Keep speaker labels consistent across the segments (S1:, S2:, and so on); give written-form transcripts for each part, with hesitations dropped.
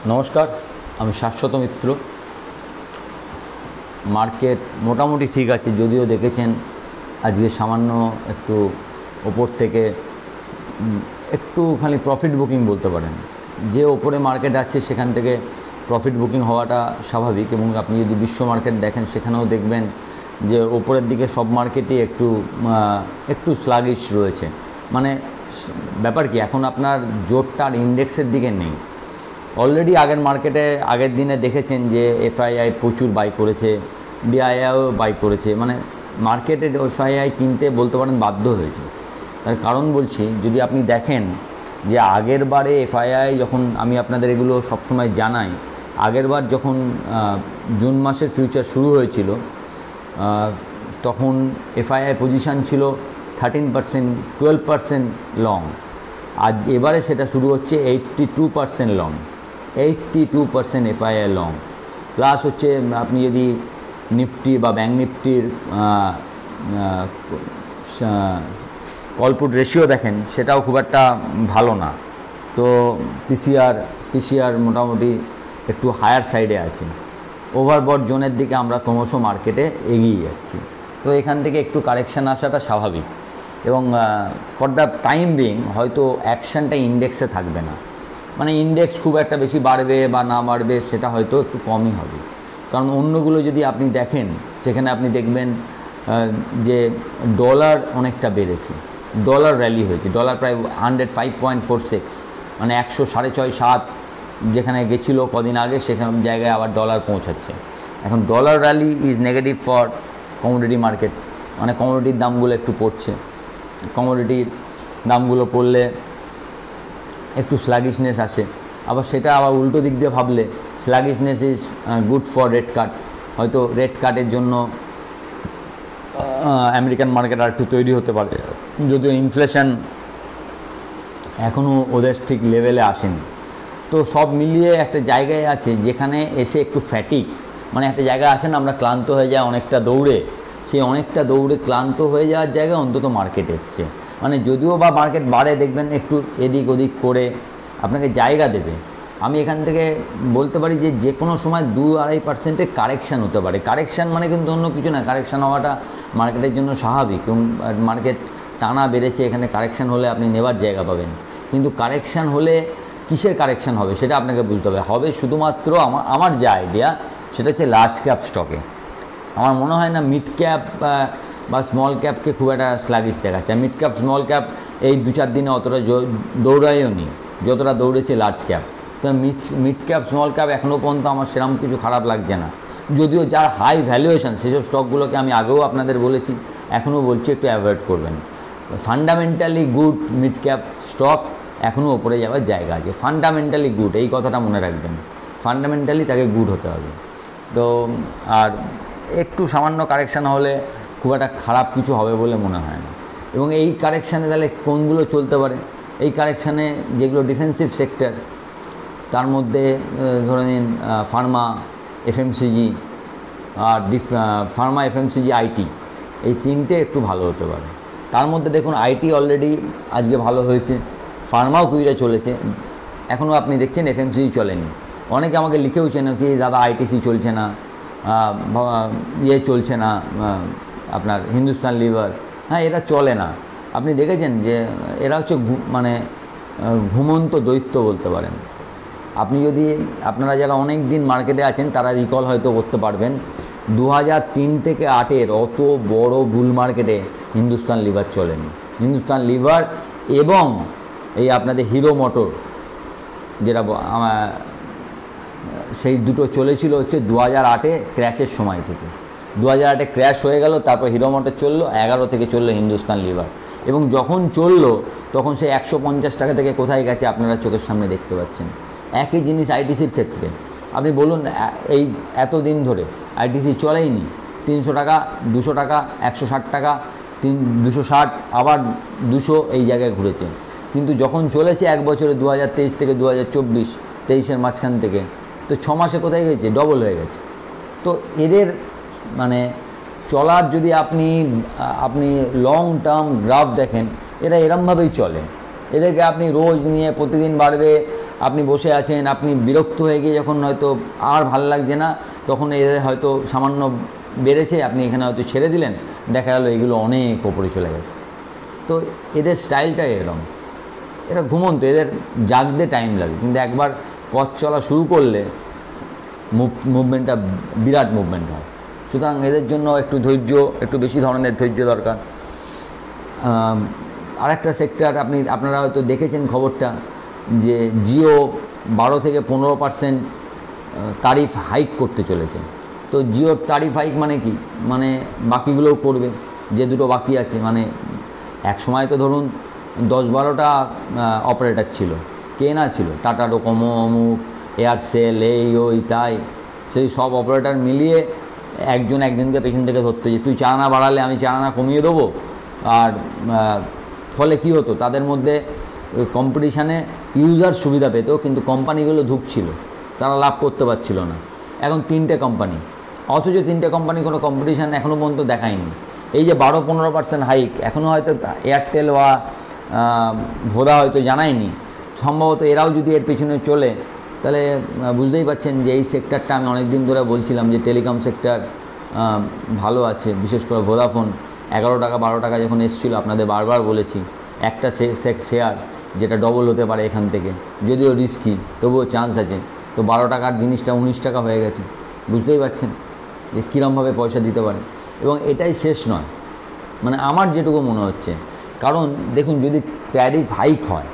S1: নমস্কার, আমি শাশ্বত মিত্র। মার্কেট মোটামুটি ঠিক আছে, যদিও দেখেছেন আজকে সামান্য একটু ওপর থেকে একটুখানি প্রফিট বুকিং বলতে পারেন। যে ওপরে মার্কেট আছে সেখান থেকে প্রফিট বুকিং হওয়াটা স্বাভাবিক, এবং আপনি যদি বিশ্ব মার্কেট দেখেন সেখানেও দেখবেন যে ওপরের দিকে সব মার্কেটই একটু স্লাগিশ রয়েছে। মানে ব্যাপার কি, এখন আপনার জোরটা আর ইন্ডেক্সের দিকে নেই। অলরেডি আগের দিনে দেখেছেন যে এফআইআই প্রচুর বাই করেছে, ডিআইআইও বাই করেছে। মানে মার্কেটে এফআইআই কিনতে বলতে পারেন বাধ্য হয়েছে। তার কারণ বলছি, যদি আপনি দেখেন যে আগের বারে এফআইআই যখন, আমি আপনাদের এগুলো সবসময় জানাই, আগের বার যখন জুন মাসের ফিউচার শুরু হয়েছিল তখন এফআইআই পজিশান ছিল 13%, 12% লং। আজ এবারে সেটা শুরু হচ্ছে 82% লং, 82% এফআইআই লং। প্লাস হচ্ছে আপনি যদি নিফটি বা ব্যাঙ্ক নিফটির কলপুট রেশিও দেখেন, সেটাও খুব একটা ভালো না। তো পিসিআর মোটামুটি একটু হায়ার সাইডে আছে। ওভারবট জোনের দিকে আমরা ক্রমশ মার্কেটে এগিয়ে যাচ্ছি। তো এখান থেকে একটু কারেকশান আসাটা স্বাভাবিক, এবং ফর দ্য টাইম বিং হয়তো অ্যাকশানটা ইন্ডেক্সে থাকবে না। মানে ইন্ডেক্স খুব একটা বেশি বাড়বে বা না বাড়বে সেটা হয়তো একটু কমই হবে। কারণ অন্যগুলো যদি আপনি দেখেন, সেখানে আপনি দেখবেন যে ডলার অনেকটা বেড়েছে, ডলার র্যালি হয়েছে। ডলার প্রায় 105.46, মানে 106.7 যেখানে গেছিলো কদিন আগে, সেখানে জায়গায় আবার ডলার পৌঁছাচ্ছে। এখন dollar rally is negative for commodity market, মানে কমোডিটির দামগুলো একটু পড়ছে। কমোডিটির দামগুলো পড়লে একটু স্লাগিশনেস আসে। সেটা আবার উল্টো দিক দিয়ে ভাবলে sluggishness is good for rate cut. হয়তো রেট কাটের জন্য আমেরিকান মার্কেট আর একটু তৈরি হতে পারে, যদিও ইনফ্লেশন এখনও ওদের ঠিক লেভেলে আসেনি। তো সব মিলিয়ে একটা জায়গায় আছে যেখানে এসে একটু ফ্যাটিক, মানে একটা জায়গায় আসেন আমরা ক্লান্ত হয়ে যায় অনেকটা দৌড়ে, সেই অনেকটা দৌড়ে ক্লান্ত হয়ে যাওয়ার জায়গায় অন্তত মার্কেট এসছে। মানে যদিও বা মার্কেট বাড়ে, দেখবেন একটু এদিক ওদিক করে আপনাকে জায়গা দেবে। আমি এখান থেকে বলতে পারি যে কোনো সময় 2-2.5% কারেকশান হতে পারে। কারেকশান মানে কিন্তু অন্য কিছু না, কারেকশান হওয়াটা মার্কেটের জন্য স্বাভাবিক। এবং মার্কেট টানা বেড়েছে, এখানে কারেকশান হলে আপনি নেবার জায়গা পাবেন। কিন্তু কারেকশান হলে কিসের কারেকশান হবে সেটা আপনাকে বুঝতে হবে শুধুমাত্র আমার যা আইডিয়া সেটা হচ্ছে লার্জ ক্যাপ স্টকে। আমার মনে হয় না মিড ক্যাপ বা স্মল ক্যাপকে খুব একটা স্লাগিশ দেখাচ্ছে। মিড ক্যাপ স্মল ক্যাপ এই 2-4 দিনে অতটা দৌড়ায়ও নি যতটা দৌড়েছে লার্জ ক্যাপ। তো মিড ক্যাপ স্মল ক্যাপ এখনও পর্যন্ত আমার সেরকম কিছু খারাপ লাগছে না। যদিও যার হাই ভ্যালুয়েশন সেসব স্টকগুলোকে আমি আগেও আপনাদের বলেছি, এখনও বলছি একটু অ্যাভয়েড করবেন। Fundamentally good mid cap stock এখনও ওপরে যাওয়ার জায়গা আছে। ফান্ডামেন্টালি গুড, এই কথাটা মনে রাখবেন। ফান্ডামেন্টালি তাকে গুড হতে হবে। তো আর একটু সামান্য কারেকশান হলে খুব একটা খারাপ কিছু হবে বলে মনে হয় না। এবং এই কারেকশানে তাহলে কোনগুলো চলতে পারে? এই কারেকশানে যেগুলো ডিফেন্সিভ সেক্টর, তার মধ্যে ধরে নিন ফার্মা, এফএমসিজি আর ফার্মা, এফএমসিজি, আইটি, এই তিনটে একটু ভালো হতে পারে। তার মধ্যে দেখুন আইটি অলরেডি আজকে ভালো হয়েছে, ফার্মাও কিছুটা চলেছে, এখনও আপনি দেখছেন এফএমসিজি চলেনি। অনেকে আমাকে লিখেওছেন কি দাদা আইটিসি চলছে না, চলছে না আপনার হিন্দুস্তান লিভার। হ্যাঁ, এরা চলে না। আপনি দেখেছেন যে এরা হচ্ছে মানে ঘুমন্ত দৈত্য বলতে পারেন। আপনারা যারা অনেক দিন মার্কেটে আছেন তারা রিকল হয়তো করতে পারবেন, 2003 থেকে 2008 অত বড় বুল মার্কেটে হিন্দুস্তান লিভার চলেনি। হিন্দুস্তান লিভার এবং এই আপনাদের হিরো মোটর, যেটা সেই দুটো চলেছিল হচ্ছে 2008-এ ক্র্যাশের সময় থেকে। 2008-এ ক্র্যাশ হয়ে গেল, তারপর হিরো মোটর চললো, 11 থেকে চললো হিন্দুস্তান লিভার। এবং যখন চললো তখন সে 150 টাকা থেকে কোথায় গেছে আপনারা চোখের সামনে দেখতে পাচ্ছেন। একই জিনিস আইটিসির ক্ষেত্রে। আপনি বলুন এই এতদিন ধরে আইটিসি চলেইনি, 300 টাকা, 200 টাকা, 160 টাকা, 260, আবার 200, এই জায়গায় ঘুরেছে। কিন্তু যখন চলেছে এক বছরে 2023 থেকে 2024, 23-এর মাঝখান থেকে, তো 6 মাসে কোথায় গেছে? ডবল হয়ে গেছে। তো এদের মানে চলার যদি আপনি লং টার্ম গ্রাফ দেখেন, এরা এরমভাবেই চলে। এদেরকে আপনি রোজ নিয়ে প্রতিদিন বাড়বে, আপনি বসে আছেন, আপনি বিরক্ত হয়ে গিয়ে যখন হয়তো আর ভালো লাগছে না, তখন এদের হয়তো সামান্য বেড়েছে, আপনি এখানে হয়তো ছেড়ে দিলেন, দেখা গেল এগুলো অনেক ওপরে চলে গেছে। তো এদের স্টাইলটাই এরকম, এরা ঘুমন্ত, এদের জাগতে টাইম লাগে, কিন্তু একবার পথ চলা শুরু করলে মুভমেন্টটা বিরাট মুভমেন্ট হয়। সুতরাং এদের জন্য একটু ধৈর্য, একটু বেশি ধরনের ধৈর্য দরকার। আরেকটা সেক্টর আপনারা হয়তো দেখেছেন খবরটা, যে জিও 12 থেকে 15% তারিফ হাইক করতে চলেছে। তো জিওর তারিফ হাইক মানে কি, মানে বাকিগুলোও করবে, যে দুটো বাকি আছে। মানে এক সময় তো ধরুন 10-12টা অপারেটর ছিল, কে না ছিল, টাটা ডোকোমো, অমুক, এয়ারসেল, এই ওই তাই, সেই সব অপারেটর মিলিয়ে একজনকে পেছন থেকে ধরতে, যে তুই চালানা বাড়ালে আমি চালানা কমিয়ে দেবো। আর ফলে কি হতো, তাদের মধ্যে কম্পিটিশানে ইউজার সুবিধা পেত, কিন্তু কোম্পানিগুলো ধুঁকছিল, তারা লাভ করতে পারছিল না। এখন 3টে কোম্পানি, অথচ 3টে কোম্পানি কোনো কম্পিটিশান এখনও পর্যন্ত দেখায়নি। এই যে 12-15% হাইক, এখনও হয়তো এয়ারটেল বা ভোডা হয়তো জানায়নি, সম্ভবত এরাও যদি এর পেছনে চলে, তাহলে বুঝতেই পারছেন যে এই সেক্টরটা আমি অনেক দিন ধরে বলছিলাম যে টেলিকম সেক্টর ভালো আছে। বিশেষ করে ভোডাফোন 11 টাকা 12 টাকা যখন এসেছিলো, আপনাদের বারবার বলেছি, একটা শেয়ার যেটা ডবল হতে পারে এখান থেকে, যদিও রিস্কি তবুও চান্স আছে। তো 12 টাকার জিনিসটা 19 টাকা হয়ে গেছে, বুঝতেই পারছেন যে কীরমভাবে পয়সা দিতে পারে। এবং এটাই শেষ নয়, মানে আমার যেটুকু মনে হচ্ছে, কারণ দেখুন যদি ট্যারিফ হাইক হয়,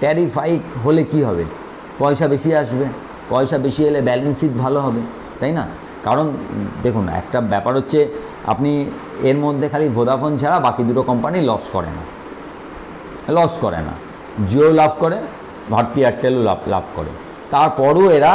S1: ট্যারিফ হাইক হলে কি হবে, পয়সা বেশি আসবে, পয়সা বেশি এলে ব্যালেন্স শিট ভালো হবে, তাই না? কারণ দেখুন একটা ব্যাপার হচ্ছে, আপনি এর মধ্যে খালি ভোডাফোন ছাড়া বাকি দুটো কোম্পানি লস করে না, জিও লাভ করে, ভারতী এয়ারটেলও লাভ করে, তারপরও এরা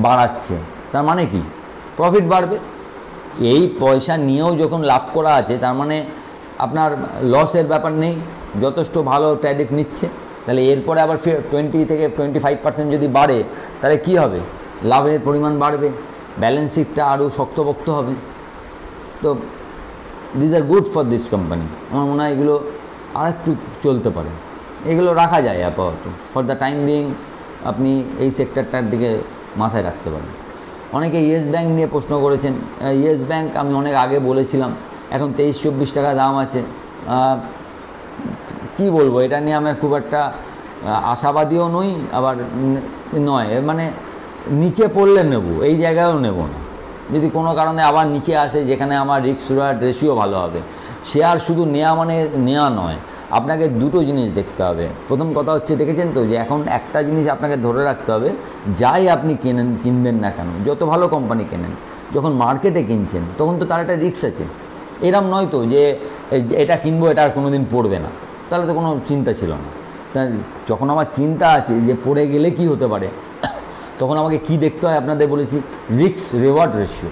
S1: বাড়াচ্ছে, তার মানে কি প্রফিট বাড়বে। এই পয়সা নিয়েও যখন লাভ করা আছে, তার মানে আপনার লসের ব্যাপার নেই, যথেষ্ট ভালো ট্যারিফ নিচ্ছে। তাহলে এরপরে আবার 20 থেকে 25% যদি বাড়ে, তাহলে কি হবে, লাভের পরিমাণ বাড়বে, ব্যালেন্স শিটটা আরও শক্তপোক্ত হবে। তো this are good for this company. আমার মনে হয় এগুলো আর একটু চলতে পারে, এগুলো রাখা যায় আপাতত, ফর দ্য টাইম বিং আপনি এই সেক্টরটার দিকে মাথায় রাখতে পারেন। অনেকে ইয়েস ব্যাঙ্ক নিয়ে প্রশ্ন করেছেন। ইয়েস ব্যাঙ্ক আমি অনেক আগে বলেছিলাম, এখন 23-24 টাকা দাম আছে। কি বলবো, এটা নিয়ে আমার খুব একটা আশাবাদীও নই, আবার নয়, মানে নিচে পড়লে নেব, এই জায়গায়ও নেব না। যদি কোনো কারণে আবার নিচে আসে, যেখানে আমার রিস্ক রিওয়ার্ড রেশিও ভালো হবে। শেয়ার শুধু নেওয়া মানে নেওয়া নয়, আপনাকে দুটো জিনিস দেখতে হবে। প্রথম কথা হচ্ছে, দেখেছেন তো যে এখন একটা জিনিস আপনাকে ধরে রাখতে হবে, যাই আপনি কিনবেন না কেন, যত ভালো কোম্পানি কেনেন, যখন মার্কেটে কিনছেন তখন তো তার একটা রিস্ক আছে। এরম নয় তো যে এটা কিনবো, এটা আর কোনো দিন পড়বে না, তাহলে তো কোনো চিন্তা ছিল না। তা যখন আমার চিন্তা আছে যে পড়ে গেলে কি হতে পারে, তখন আমাকে কি দেখতে হয়, আপনাদের বলেছি রিস্ক রিওয়ার্ড রেশিও।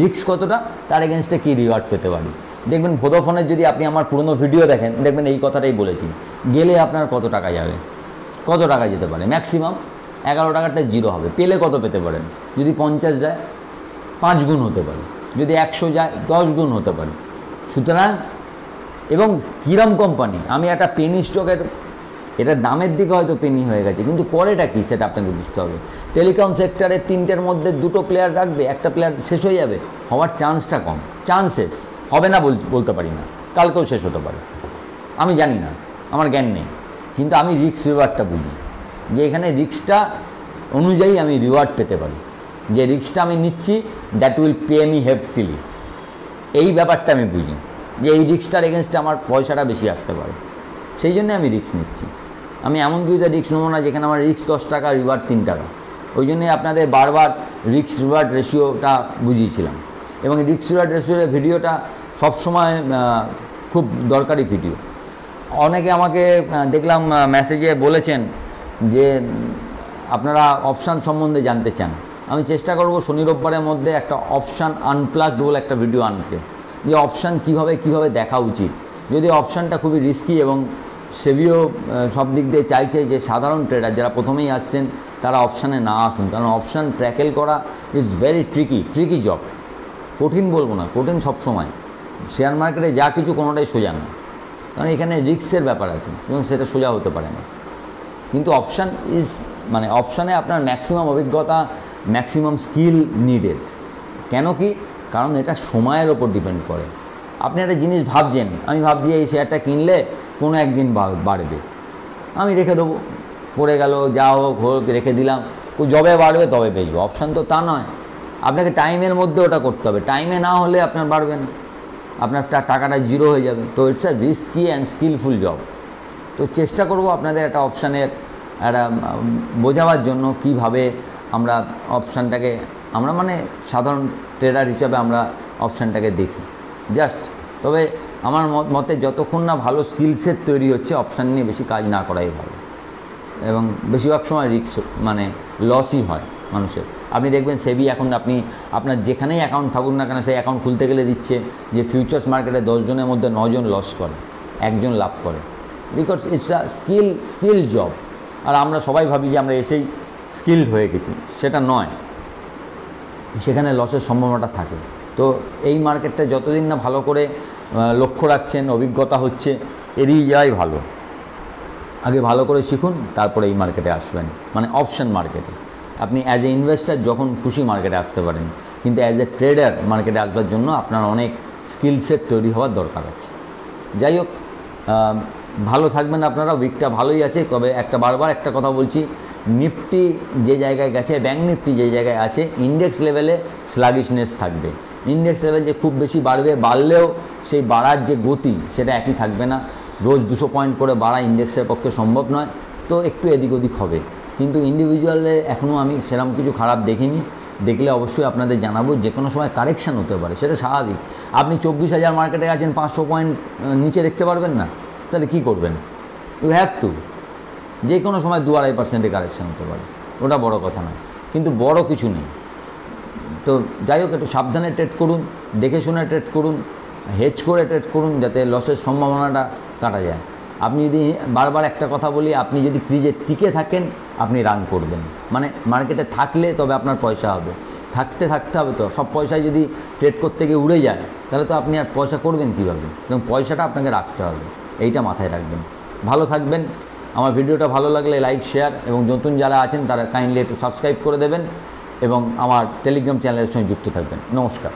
S1: রিস্ক কতটা, তার এগেনস্টে কী রিওয়ার্ড পেতে পারি। দেখবেন ভোডাফোনের যদি আপনি আমার পুরনো ভিডিও দেখেন, দেখবেন এই কথাটাই বলেছি, গেলে আপনার কত টাকা যাবে, কত টাকা যেতে পারে, ম্যাক্সিমাম 11 টাকাটা জিরো হবে। পেলে কত পেতে পারেন, যদি 50 যায় 5 গুণ হতে পারে, যদি 100 যায় 10 গুণ হতে পারে। সুতরাং এবং কিরম কোম্পানি, আমি একটা পেনি স্টকের, এটা দামের দিকে হয়তো পেনি হয়ে গেছে, কিন্তু পরেটা কি সেটা আপনাকে বুঝতে হবে। টেলিকম সেক্টরে 3টের মধ্যে 2টো প্লেয়ার রাখবে, একটা প্লেয়ার শেষ হয়ে যাবে, হওয়ার চান্সটা কম, চান্সেস হবে না বলতে পারি না, কালকেও শেষ হতে পারে, আমি জানি না, আমার জ্ঞান নেই। কিন্তু আমি রিস্ক রিওয়ার্ডটা বুঝি, যে এখানে রিস্কটা অনুযায়ী আমি রিওয়ার্ড পেতে পারি, যে রিস্কটা আমি নিচ্ছি দ্যাট উইল পে মি হেফটিলি, এই ব্যাপারটা আমি বুঝি, যে এই রিস্কটার এগেনস্টে আমার পয়সাটা বেশি আসতে পারে, সেই জন্য আমি রিস্ক নিচ্ছি। আমি এমন কিছুতে রিস্ক নেবো না যেখানে আমার রিস্ক 10 টাকা, রিওয়ার্ড 3 টাকা। ওই জন্যই আপনাদের বারবার রিস্ক রিওয়ার্ড রেশিওটা বুঝিয়েছিলাম, এবং রিস্ক রিওয়ার্ড রেশিওর ভিডিওটা সবসময় খুব দরকারি ভিডিও। অনেকে আমাকে দেখলাম মেসেজে বলেছেন যে আপনারা অপশান সম্বন্ধে জানতে চান। আমি চেষ্টা করব শনি রোববারের মধ্যে একটা অপশান আনপ্লাগড বলে একটা ভিডিও আনতে, যে অপশান কীভাবে দেখা উচিত। যদি অপশানটা খুবই রিস্কি, এবং সেবিও সব দিক দিয়ে চাইছে যে সাধারণ ট্রেডার যারা প্রথমেই আসছেন তারা অপশানে না আসুন, কারণ অপশান ট্র্যাকেল করা ইজ ভেরি ট্রিকি জব। কঠিন বলবো না, কঠিন সবসময়। শেয়ার মার্কেটে যা কিছু কোনোটাই সোজা না, কারণ এখানে রিস্কের ব্যাপার আছে এবং সেটা সোজা হতে পারে না। কিন্তু অপশান ইজ মানে অপশানে আপনার ম্যাক্সিমাম অভিজ্ঞতা, ম্যাক্সিমাম স্কিল নিডেড। কেন কি? কারণ এটা সময়ের ওপর ডিপেন্ড করে। আপনি একটা জিনিস ভাবছেন, আমি ভাবছি এই শেয়ারটা কিনলে কোনো একদিন বাড়বে, আমি রেখে দেবো, পড়ে গেল যা হোক রেখে দিলাম, যবে বাড়বে তবে পেয়েছি। অপশান তো তা নয়, আপনাকে টাইমের মধ্যে ওটা করতে হবে, টাইমে না হলে আপনার বাড়বে না, আপনার টাকাটা জিরো হয়ে যাবে। তো it's a risky and skilful job. তো চেষ্টা করব আপনাদের একটা অপশানের একটা বোঝাবার জন্য কীভাবে আমরা অপশানটাকে, আমরা মানে সাধারণ ট্রেডার হিসাবে আমরা অপশানটাকে দেখি জাস্ট। তবে আমার মতে যতক্ষণ না ভালো স্কিল সেট তৈরি হচ্ছে, অপশান নিয়ে বেশি কাজ না করাই ভালো, এবং বেশিরভাগ সময় রিস্ক মানে লসই হয় মানুষের। আপনি দেখবেন সেবি এখন আপনার যেখানেই অ্যাকাউন্ট থাকুক না কেন, সেই অ্যাকাউন্ট খুলতে গেলে দিচ্ছে যে ফিউচার্স মার্কেটে 10 জনের মধ্যে 9 জন লস করে, 1 জন লাভ করে, because it's a skill job. আর আমরা সবাই ভাবি যে আমরা এসেই স্কিলড হয়ে গেছি, সেটা নয়, সেখানে লসের সম্ভাবনাটা থাকে। তো এই মার্কেটটা যতদিন না ভালো করে লক্ষ্য রাখছেন, অভিজ্ঞতা হচ্ছে, এড়িয়ে যাওয়াই ভালো। আগে ভালো করে শিখুন, তারপরে এই মার্কেটে আসবেন, মানে অপশন মার্কেটে। আপনি অ্যাজ এ ইনভেস্টার যখন খুশি মার্কেটে আসতে পারেন, কিন্তু অ্যাজ এ ট্রেডার মার্কেটে আসবার জন্য আপনার অনেক স্কিল সেট তৈরি হওয়ার দরকার আছে। যাই হোক, ভালো থাকবেন আপনারা। উইকটা ভালোই আছে, তবে বারবার একটা কথা বলছি, নিফটি যে জায়গায় গেছে, ব্যাঙ্ক নিফটি যে জায়গায় আছে, ইন্ডেক্স লেভেলে স্লাগিশনেস থাকবে। ইন্ডেক্স লেভেল যে খুব বেশি বাড়লেও সেই বাড়ার যে গতি সেটা একই থাকবে না। রোজ 200 পয়েন্ট করে বাড়া ইন্ডেক্সের পক্ষে সম্ভব নয়, তো একটু এদিক ওদিক হবে। কিন্তু ইন্ডিভিজুয়ালে এখনও আমি সেরকম কিছু খারাপ দেখিনি, দেখলে অবশ্যই আপনাদের জানাবো। যে কোনো সময় কারেকশান হতে পারে, সেটা স্বাভাবিক। আপনি 24,000 মার্কেটে আছেন, 500 পয়েন্ট নিচে দেখতে পারবেন না, তাহলে কী করবেন? You have to. যে কোনো সময় 2-2.5% কারেকশান হতে পারে, ওটা বড় কথা না, কিন্তু বড় কিছু নেই। তো যাই হোক, একটু সাবধানে ট্রেড করুন, দেখে শুনে ট্রেড করুন, হেজ করে ট্রেড করুন, যাতে লসের সম্ভাবনাটা কাটা যায়। আপনি যদি বারবার একটা কথা বলি, আপনি যদি ক্রিজে টিকে থাকেন, আপনি রান করবেন, মানে মার্কেটে থাকলে তবে আপনার পয়সা হবে। থাকতে হবে তো, সব পয়সায় যদি ট্রেড করতে গিয়ে উড়ে যায়, তাহলে তো আপনি আর পয়সা করবেন কীভাবে? এবং পয়সাটা আপনাকে রাখতে হবে, এইটা মাথায় রাখবেন। ভালো থাকবেন। আমার ভিডিওটা ভালো লাগলে লাইক, শেয়ার, এবং নতুন যারা আছেন তারা কাইন্ডলি একটু সাবস্ক্রাইব করে দেবেন, এবং আমার টেলিগ্রাম চ্যানেলের সঙ্গে যুক্ত থাকবেন। নমস্কার।